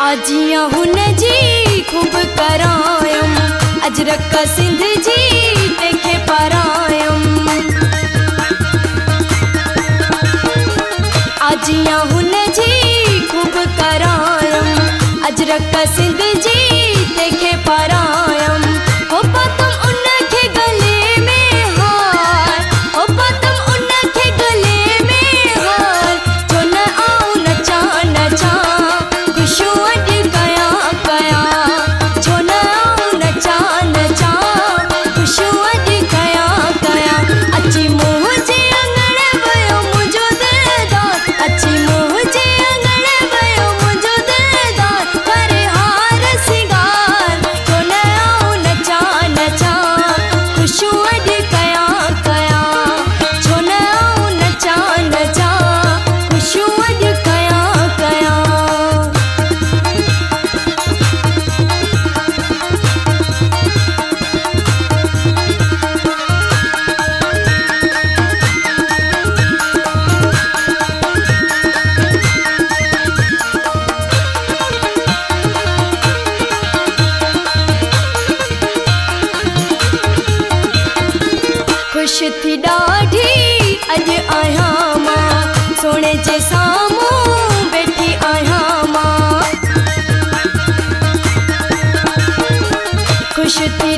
आजिया हुन जी खूब करायम, अजरक सिंध जी तंहिंखे पारायम। आजिया हुन जी खूब करायम, अजरक सिंध जी तंहिंखे पारायम। हो पातम उनखे गले में हार, हो पातम उनखे गले में हार, जो न आऊं नचा नचा खुशू अॼु कया कया, जो न आऊं नचा नचा खुशू अॼु कया कया। अची मुंह जे अंगण वयो मुंहिंजो दिलदार, अची मुंह जे अंगण वयो मुंहिंजो दिलदार, करे हार सिंगार, जो न आऊं नचा नचा खुशू अॼु कया कया, जो न आऊं नचा नचा खुशू अॼु कया कया। खुश थी ॾाढी अॼु आहियां मां, सोणे जे साम्हूं वेठी आहियां मां। खुश थी